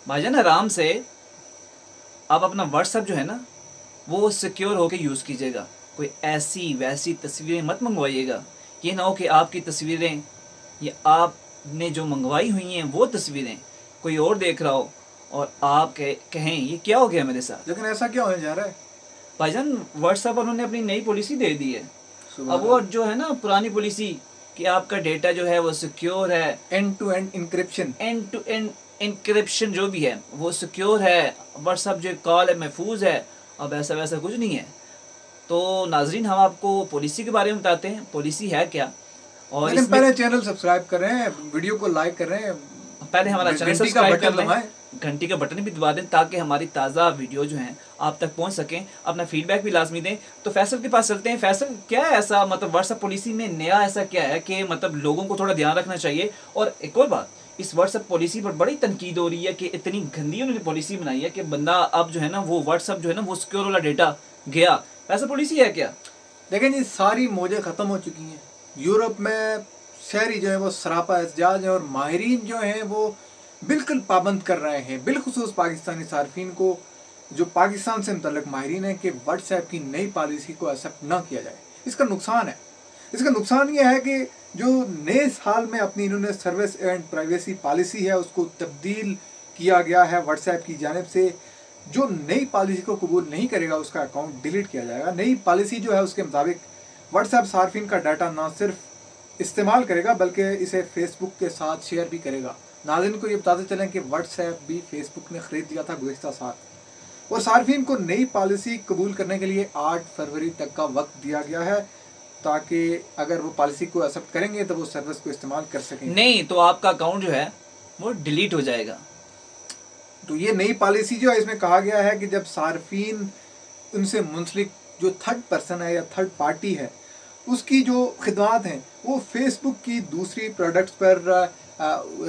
भाईजान आराम से आप अपना व्हाट्सएप जो है ना वो सिक्योर होके यूज़ कीजिएगा। कोई ऐसी वैसी तस्वीरें मत मंगवाइएगा। ये ना हो कि आपकी तस्वीरें या आपने जो मंगवाई हुई हैं वो तस्वीरें कोई और देख रहा हो और आप कहें ये क्या हो गया मेरे साथ। लेकिन ऐसा क्या होने जा रहा है भाईजान? व्हाट्सएप उन्होंने अपनी नई पॉलिसी दे दी है। अब वो जो है ना पुरानी पॉलिसी कि आपका डेटा जो है वो सिक्योर है, एंड टू एंड इंक्रिप्शन जो भी है वो सिक्योर है, व्हाट्सएप जो कॉल है महफूज है। अब ऐसा वैसा कुछ नहीं है। तो नाजरीन हम आपको पॉलिसी के बारे में बताते हैं, पॉलिसी है क्या। और लेकिन पहले चैनल सब्सक्राइब कर रहे हैं, वीडियो को लाइक कर रहे हैं, पहले हमारा चैनल सब्सक्राइब कर लें, दबाएं, घंटी का बटन भी दबा दें ताकि हमारी ताज़ा वीडियो जो हैं आप तक पहुंच सकें। अपना फीडबैक भी लाजमी दें। तो फैसल के पास चलते हैं। फैसल, क्या है ऐसा मतलब व्हाट्सएप पॉलिसी में नया ऐसा क्या है कि मतलब लोगों को थोड़ा ध्यान रखना चाहिए। और एक और बात, इस व्हाट्सएप पॉलिसी पर बड़ी तनकीद हो रही है कि इतनी गंदी उन्होंने पॉलिसी बनाई है कि बंदा अब जो है ना वो व्हाट्सएप जो है ना वो सिक्योर वाला डेटा गया। ऐसा पॉलिसी है क्या? लेकिन ये सारी मौजें ख़त्म हो चुकी हैं। यूरोप में शहरी जो है वो सरापा एहतजाज है और माहिरीन जो हैं वो बिल्कुल पाबंद कर रहे हैं, बिलखुसूस पाकिस्तानी सार्फिन को जो पाकिस्तान से मुतल्लिक माहिरीन है कि व्हाट्सएप की नई पॉलिसी को एक्सेप्ट ना किया जाए। इसका नुकसान है। इसका नुकसान ये है कि जो नए साल में अपनी इन्होंने सर्विस एंड प्राइवेसी पॉलिसी है उसको तब्दील किया गया है व्हाट्सएप की जानिब से। जो नई पॉलिसी को कबूल नहीं करेगा उसका अकाउंट डिलीट किया जाएगा। नई पॉलिसी जो है उसके मुताबिक व्हाट्सएप सार्फिन का डाटा ना सिर्फ इस्तेमाल करेगा बल्कि इसे फेसबुक के साथ शेयर भी करेगा। नाज़रीन को ये बताते चलें कि व्हाट्सएप भी फेसबुक ने ख़रीद लिया था गुज़िश्ता साल और सार्फिन को नई पॉलिसी कबूल करने के लिए 8 फरवरी तक का वक्त दिया गया है ताकि अगर वो पॉलिसी को एक्सेप्ट करेंगे तो वो सर्विस को इस्तेमाल कर सकेंगे। नहीं तो आपका अकाउंट जो है वो डिलीट हो जाएगा। तो ये नई पॉलिसी जो है इसमें कहा गया है कि जब सार्फिन उनसे मुंसलिक जो थर्ड पर्सन है या थर्ड पार्टी है उसकी जो खिदमत हैं वो फेसबुक की दूसरी प्रोडक्ट्स पर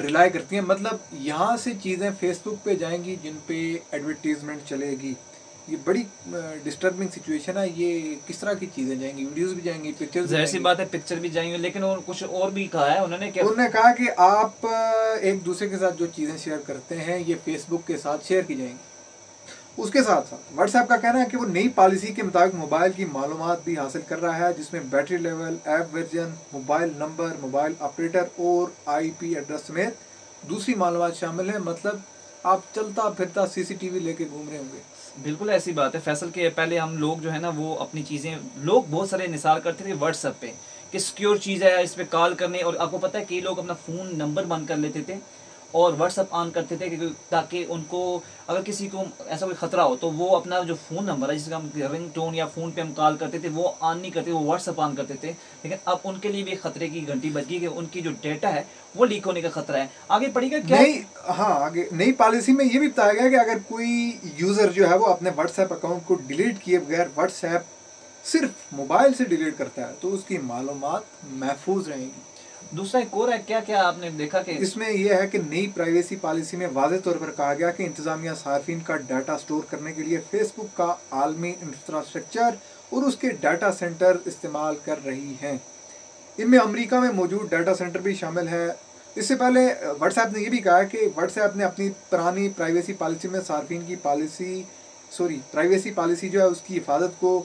रिलाई करती हैं। मतलब यहाँ से चीज़ें फेसबुक पे जाएंगी जिन पे एडवर्टीजमेंट चलेगी। ये बड़ी डिस्टर्बिंग सिचुएशन है। ये किस तरह की चीज़ें जाएंगी? वीडियोस भी जाएंगी, पिक्चर्स, जाहिर सी बात है पिक्चर भी जाएंगे। लेकिन और कुछ और भी कहा है उन्होंने। क्या उन्होंने कहा कि आप एक दूसरे के साथ जो चीज़ें शेयर करते हैं ये फेसबुक के साथ शेयर की जाएंगी। उसके साथ साथ व्हाट्सएप का कहना है कि वो नई पॉलिसी के मुताबिक मोबाइल की मालूमात भी हासिल कर रहा है जिसमें battery level, app version, mobile number, mobile operator और आईपी एड्रेस समेत दूसरी मालूमात शामिल है। मतलब आप चलता फिरता सीसीटीवी लेके घूम रहे होंगे। बिल्कुल ऐसी बात है फैसल के। पहले हम लोग जो है ना वो अपनी चीज़ें लोग बहुत सारे निसार करते थे व्हाट्सएप पे कि सिक्योर चीज़ है इस पर कॉल करने। और आपको पता है कई लोग अपना फ़ोन नंबर बंद कर लेते थे और व्हाट्सएप ऑन करते थे ताकि उनको अगर किसी को ऐसा कोई ख़तरा हो तो वो अपना जो फ़ोन नंबर है जिसका हम रिंग टोन या फ़ोन पे हम कॉल करते थे वो ऑन नहीं करते, वो व्हाट्सएप ऑन करते थे। लेकिन अब उनके लिए भी खतरे की घंटी बज गई कि उनकी जो डेटा है वो लीक होने का खतरा है। आगे पढ़िएगा क्या? हाँ, आगे नई पॉलिसी में ये भी बताया गया कि अगर कोई यूज़र जो है वो अपने व्हाट्सएप अकाउंट को डिलीट किए बगैर व्हाट्सएप सिर्फ मोबाइल से डिलीट करता है तो उसकी मालूमात महफूज रहेंगी। दूसरा एक और है क्या क्या आपने देखा कि इसमें यह है कि नई प्राइवेसी पॉलिसी में वाज़ेह तौर पर कहा गया कि इंतज़ामिया सार्फिन का डाटा स्टोर करने के लिए फेसबुक का आलमी इंफ्रास्ट्रक्चर और उसके डाटा सेंटर इस्तेमाल कर रही हैं। इनमें अमेरिका में मौजूद डाटा सेंटर भी शामिल है। इससे पहले व्हाट्सएप ने यह भी कहा कि व्हाट्सएप ने अपनी पुरानी प्राइवेसी पॉलिसी में सार्फिन की प्राइवेसी पॉलिसी जो है उसकी हिफाजत को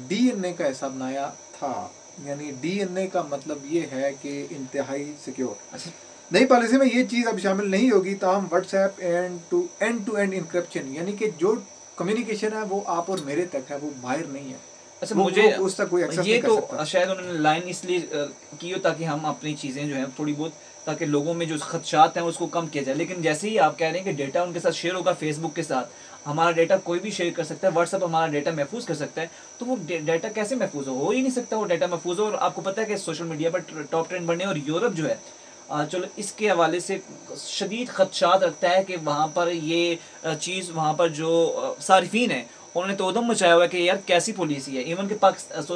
डीएनए का हिस्सा बनाया था। यानी डीएनए का मतलब ये है कि इंतहाई सिक्योर। नई पॉलिसी में ये चीज़ अब शामिल नहीं होगी। ताहम WhatsApp end to end encryption यानी कि जो कम्युनिकेशन है वो आप और मेरे तक है, वो बाहर नहीं है। अच्छा मुझे उस तक कोई एक्सेस ये नहीं कर सकता। तो शायद उन्होंने लाइन इसलिए की हो ताकि हम अपनी चीज़ें जो है थोड़ी बहुत ताकि लोगों में जो खदशात हैं उसको कम किया जाए। लेकिन जैसे ही आप कह रहे हैं कि डेटा उनके साथ शेयर होगा फेसबुक के साथ, हमारा डेटा कोई भी शेयर कर सकता है, व्हाट्सएप हमारा डेटा महफूज कर सकता है, तो वो डेटा कैसे महफूज हो ही नहीं सकता। वो डेटा महफूज हो। और आपको पता है कि सोशल मीडिया पर टॉप ट्रेंड बढ़ने और यूरोप जो है चलो इसके हवाले से शदीद खदशात रखता है कि वहाँ पर ये चीज़ वहाँ पर जो सार्फिन है उन्होंने तो उधम मचाया हुआ है कि यार कैसी पॉलिसी है। इवन के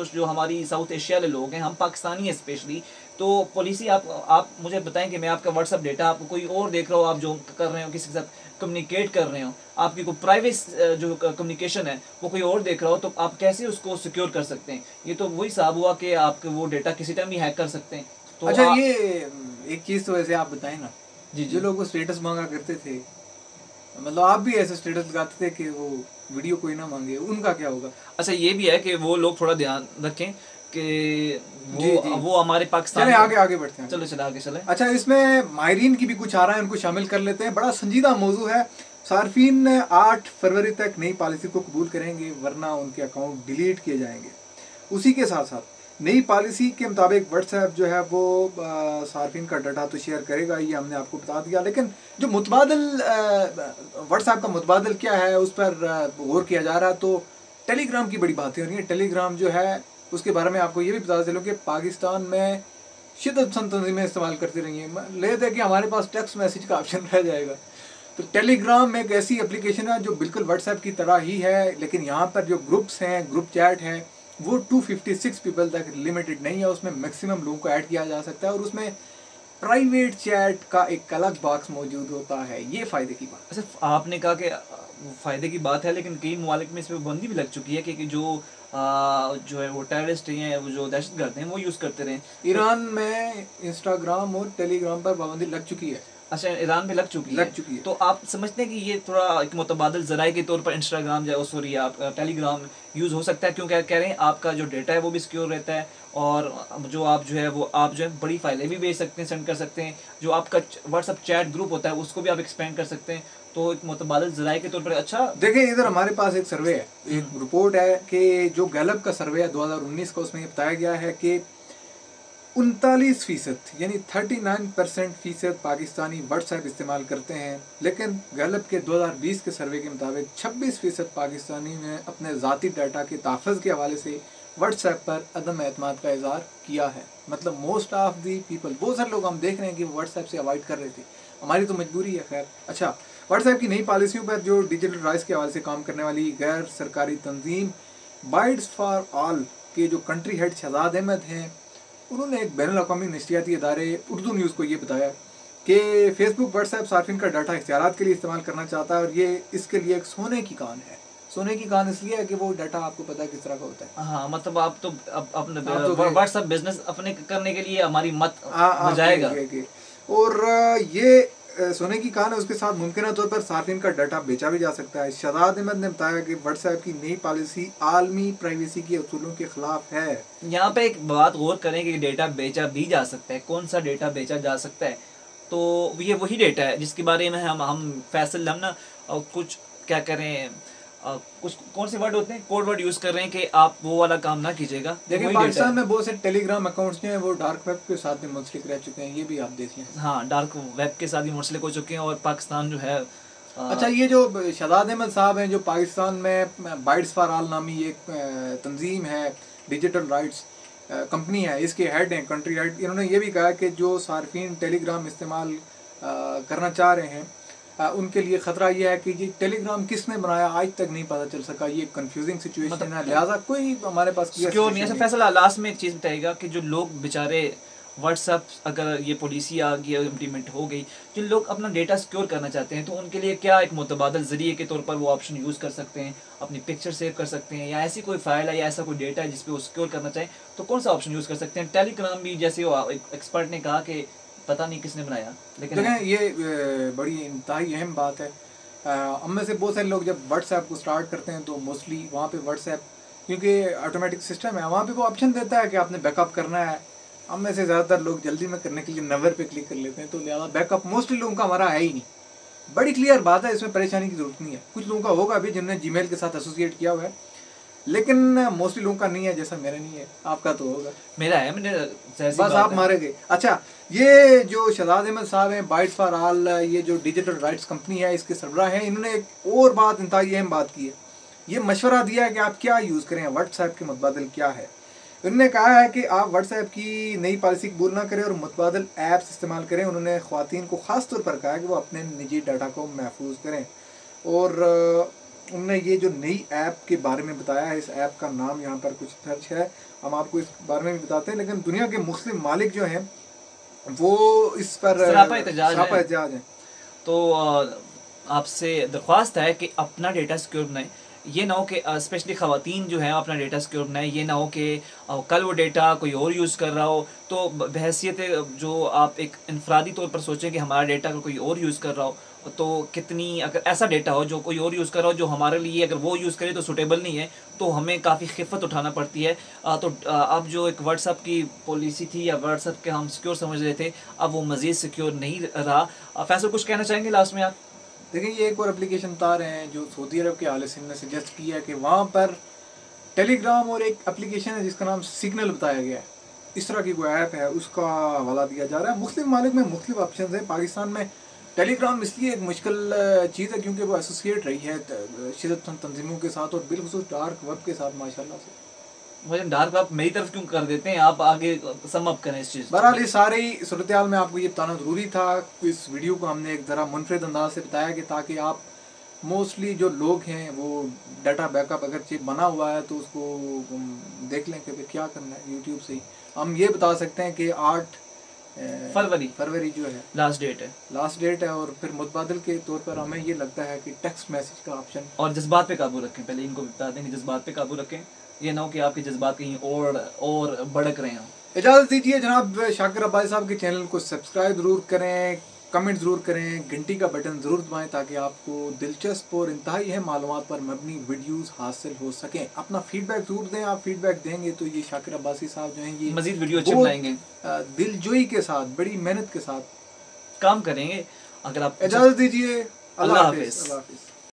जो हमारी साउथ एशिया के लोग हैं, हम पाकिस्तानी हैं स्पेशली, तो पॉलिसी आप मुझे बताएं कि मैं आपका व्हाट्सअप डेटा आपको कोई और देख रहा हो, आप जो कर रहे हो किसी के साथ कम्युनिकेट कर रहे हो, आपकी कोई प्राइवेट जो कम्युनिकेशन है वो कोई और देख रहा हो, तो आप कैसे उसको सिक्योर कर सकते हैं? ये तो वही हिसाब हुआ कि आपके वो डेटा किसी टाइम भी हैक कर सकते हैं। तो अच्छा ये एक चीज़ तो वैसे आप बताएं ना, जी जो लोग वो स्टेटस मांगा करते थे मतलब आप भी ऐसे स्टेटस लगाते थे कि वो वीडियो कोई ना मांगे, उनका क्या होगा? अच्छा ये भी है कि वो लोग थोड़ा ध्यान रखें कि जी जी, वो हमारे पाकिस्तान चले आगे आगे बढ़ते हैं। चलो चलो आगे चले। अच्छा, इसमें माहिरीन की भी कुछ आ रहा है, उनको शामिल कर लेते हैं। बड़ा संजीदा मौजू है। सार्फिन 8 फरवरी तक नई पॉलिसी को कबूल करेंगे, वरना उनके अकाउंट डिलीट किए जाएंगे। उसी के साथ साथ नई पॉलिसी के मुताबिक व्हाट्सएप जो है वो सार्फिन का डाटा तो शेयर करेगा, ये हमने आपको बता दिया। लेकिन जो मुतबादल व्हाट्सएप का मुतबादल क्या है उस पर गौर किया जा रहा है। तो टेलीग्राम की बड़ी बातें हो रही हैं। टेलीग्राम जो है उसके बारे में आपको ये भी बता चलूँ कि पाकिस्तान में शिद्दत पसंद तंजीमें इस्तेमाल करती रही हैं। ले दे कि हमारे पास टेक्स्ट मैसेज का ऑप्शन रह जाएगा। तो टेलीग्राम एक ऐसी एप्लीकेशन है जो बिल्कुल व्हाट्सएप की तरह ही है, लेकिन यहाँ पर जो ग्रुप्स हैं, ग्रुप चैट हैं, वो 256 पीपल तक लिमिटेड नहीं है। उसमें मैक्सिमम लोगों को ऐड किया जा सकता है और उसमें प्राइवेट चैट का एक अलग बॉक्स मौजूद होता है। ये फ़ायदे की बात। अच्छा आपने कहा कि फ़ायदे की बात है, लेकिन कई ममालिक में इस पर पाबंदी भी लग चुकी है कि जो है वो टेररिस्ट हैं, वो जो दहशतगर्द हैं वो यूज़ करते रहे। ईरान में इंस्टाग्राम और टेलीग्राम पर पाबंदी लग चुकी है। अच्छा ईरान में लग चुकी है। तो आप समझते हैं कि ये थोड़ा एक मुतबादल ज़राए के तौर पर इंस्टाग्राम जो सॉरी आप टेलीग्राम यूज़ हो सकता है, क्योंकि कह रहे हैं आपका जो डेटा है वो भी सिक्योर रहता है और जो आप जो है बड़ी फाइलें भी भेज सकते हैं, सेंड कर सकते हैं। जो आपका व्हाट्सअप चैट ग्रुप होता है उसको भी आप एक्सपेंड कर सकते हैं। तो एक मुतबादल ज़राए के तौर पर अच्छा। देखिए इधर हमारे पास एक सर्वे है, एक रिपोर्ट है कि जो गैलप का सर्वे है 2019 का, उसमें ये बताया गया है कि 39% यानी 39% पाकिस्तानी व्हाट्सएप इस्तेमाल करते हैं। लेकिन गैलप के 2020 के सर्वे के मुताबिक 26% पाकिस्तानी ने अपने ज़ाती डाटा के तहफ़्फ़ुज़ के हवाले से व्हाट्सएप पर अदम एतमाद का इज़हार किया है। मतलब मोस्ट ऑफ दी पीपल, बहुत सारे लोग हम देख रहे हैं कि व्हाट्सएप से अवॉइड कर रहे थे। हमारी तो मजबूरी है खैर। अच्छा, व्हाट्सएप की नई पॉलिसियों पर जो डिजिटल राइट्स के हवाले से काम करने वाली गैर सरकारी तंजीम बाइट्स फॉर ऑल के जो कंट्री हेड शहजाद अहमद हैं, उन्होंने एक बैनुल अक़वामी नशरियाती इदारे उर्दू न्यूज़ को ये बताया कि फेसबुक व्हाट्सएप सार्फिन का डाटा इख्तियारात के लिए इस्तेमाल करना चाहता है और ये इसके लिए एक सोने की कान है। सोने की कान इसलिए है कि वो डाटा आपको पता है किस तरह का होता है। हाँ मतलब आप तो अपने व्हाट्सएप बिजनेस अपने करने के लिए हमारी मत बजाएगा। और ये सोने की कान है, उसके साथ मुमकिन तौर पर सार्फिन का डाटा बेचा भी जा सकता है। शहजाद अहमद ने बताया कि व्हाट्सएप की नई पॉलिसी आलमी प्राइवेसी के असूलों के खिलाफ है। यहाँ पे एक बात गौर करें कि डेटा बेचा भी जा सकता है। कौन सा डेटा बेचा जा सकता है? तो ये वही डेटा है जिसके बारे में हम फैसल हम ना कुछ क्या करें, कुछ कौन से वर्ड होते हैं, कोड वर्ड यूज़ कर रहे हैं कि आप वो वाला काम ना कीजिएगा। देखिए पाकिस्तान में बहुत से टेलीग्राम अकाउंट्स जो हैं वो डार्क वेब के साथ भी मुंसलिक रह चुके हैं, ये भी आप देख लें। हाँ डार्क वेब के साथ भी मुंसलिक हो चुके हैं और पाकिस्तान जो है अच्छा, ये जो शहजाद अहमद साहब हैं जो पाकिस्तान में बाइट्स फॉर ऑल नामी एक तंजीम है, डिजिटल राइट्स कंपनी है, इसके हेड हैं, कंट्री हेड। इन्होंने ये भी कहा कि जो सार्फिन टेलीग्राम इस्तेमाल करना चाह रहे हैं उनके लिए ख़तरा यह है कि जी टेलीग्राम किसने बनाया आज तक नहीं पता चल सका। ये कंफ्यूजिंग सिचुएशन है, लिहाजा कोई हमारे पास क्यों नहीं। ऐसा फैसला लास्ट में एक चीज़ बताएगा कि जो लोग बेचारे व्हाट्सएप अगर ये पॉलिसी आ गई इम्प्लीमेंट हो गई, जो लोग अपना डेटा सिक्योर करना चाहते हैं तो उनके लिए क्या एक मुतबादल ज़रिए के तौर पर वो ऑप्शन यूज़ कर सकते हैं, अपनी पिक्चर सेव कर सकते हैं, या ऐसी कोई फाइल है या ऐसा कोई डेटा है जिस पर वो सिक्योर करना चाहें तो कौन सा ऑप्शन यूज़ कर सकते हैं। टेलीग्राम भी जैसे एक्सपर्ट ने कहा कि पता नहीं किसने बनाया, लेकिन देखें ये बड़ी इंतहाई अहम बात है। हम में से बहुत सारे लोग जब व्हाट्सएप को स्टार्ट करते हैं तो मोस्टली वहाँ पे व्हाट्सएप, क्योंकि ऑटोमेटिक सिस्टम है, वहाँ पे वो ऑप्शन देता है कि आपने बैकअप करना है। हम में से ज़्यादातर लोग जल्दी में करने के लिए नंबर पे क्लिक कर लेते हैं, तो लिहाजा बैकअप मोस्टली लोगों का हमारा है ही नहीं। बड़ी क्लियर बात है, इसमें परेशानी की जरूरत नहीं है। कुछ लोगों का होगा भी जिन्होंने जीमेल के साथ एसोसिएट किया हुआ है, लेकिन मोस्टली लोगों का नहीं है, जैसा मेरा नहीं है। आपका तो होगा। मेरा है, मैंने बस आप मारे गए। अच्छा, ये जो शहजाद अहमद साहब हैं बाइट्स फॉर ऑल, ये जो डिजिटल राइट्स कंपनी है इसके सरबराह हैं, इन्होंने एक और बात इंतहाई अहम बात की है। ये मशवरा दिया है कि आप क्या यूज़ करें, व्हाट्सएप के मुतबादल क्या है। उन्होंने कहा है कि आप व्हाट्सएप की नई पॉलिसी कबूल ना करें और मुतबादल ऐप्स इस्तेमाल करें। उन्होंने ख्वातीन को ख़ास तौर पर कहा है कि वो अपने निजी डाटा को महफूज करें। और उन्होंने ये जो नई ऐप के बारे में बताया है, इस ऐप का नाम यहाँ पर कुछ दर्ज है, हम आपको इस बारे में भी बताते हैं। लेकिन दुनिया के मुस्लिम मालिक जो हैं वो इस पर सरापा एहतजाज हैं। तो आपसे दरख्वास्त है कि अपना डेटा सिक्योर बनाएं। ये ना हो कि स्पेशली ख़वातीन जो है अपना डेटा सिक्योर बनाएं। ये ना हो कि कल वो डेटा कोई और यूज़ कर रहा हो तो बहैसियत जो आप एक इनफरादी तौर पर सोचें कि हमारा डेटा कोई और यूज़ कर रहा हो तो कितनी, अगर ऐसा डेटा हो जो कोई और यूज़ कर रहा हो जो हमारे लिए अगर वो यूज़ करे तो सूटेबल नहीं है, तो हमें काफ़ी खिफ़त उठाना पड़ती है। अब जो एक व्हाट्सअप की पॉलिसी थी या व्हाट्सअप के हम सिक्योर समझ रहे थे, अब वो मज़ीद सिक्योर नहीं रहा। फैसल कुछ कहना चाहेंगे लास्ट में आप? देखिए, ये एक और एप्लीकेशन बता रहे हैं जो सऊदी अरब के आले सिंध ने सजेस्ट किया है कि वहाँ पर टेलीग्राम और एक एप्लीकेशन है जिसका नाम सिग्नल बताया गया है, इस तरह की कोई ऐप है, उसका हवाला दिया जा रहा है। मुस्लिम मालिक में मुख्तलिफ ऑप्शन है। पाकिस्तान में टेलीग्राम इसलिए एक मुश्किल चीज़ है क्योंकि वो एसोसिएट रही है शिदतपसंद तंजीमों के साथ और बिलखुसूस डार्क वेब के साथ माशाल्लाह से। भाई डार्क आप मेरी तरफ क्यों कर देते हैं, आप आगे सम अप करें इस चीज़। बहरहाल ये सारी सूरत हाल में आपको ये बताना ज़रूरी था। इस वीडियो को हमने एक ज़रा मुनफरिद अंदाज से बताया कि ताकि आप मोस्टली जो लोग हैं वो डाटा बैकअप अगर चीज बना हुआ है तो उसको देख लें कि फिर क्या करना है। यूट्यूब से ही हम ये बता सकते हैं कि 8 फरवरी जो है लास्ट डेट है और फिर मुतबादल के तौर पर हमें ये लगता है कि टेक्स्ट मैसेज का ऑप्शन। और जज्बात पे काबू रखें, पहले इनको बता दें कि जज्बात पे काबू रखें, ये ना हो कि आपके जज्बात कहीं और भड़क रहे हों। इजाज़त दीजिए जनाब, शाकिर अब्बासी साहब के चैनल को सब्सक्राइब ज़रूर करें, कमेंट ज़रूर करें, घंटी का बटन ज़रूर दबाएं ताकि आपको दिलचस्प और इंतहाई है मालूमात पर मबनी वीडियोस हासिल हो सकें। अपना फीडबैक ज़रूर दें, आप फीडबैक देंगे तो ये शाकिर अब्बासी साहब जो हैं ये मज़ीद वीडियो अच्छे बनाएंगे, दिलजोई के साथ बड़ी मेहनत के साथ काम करेंगे। अगर आप इजाज़त दीजिए, अल्लाह हाफ़िज़।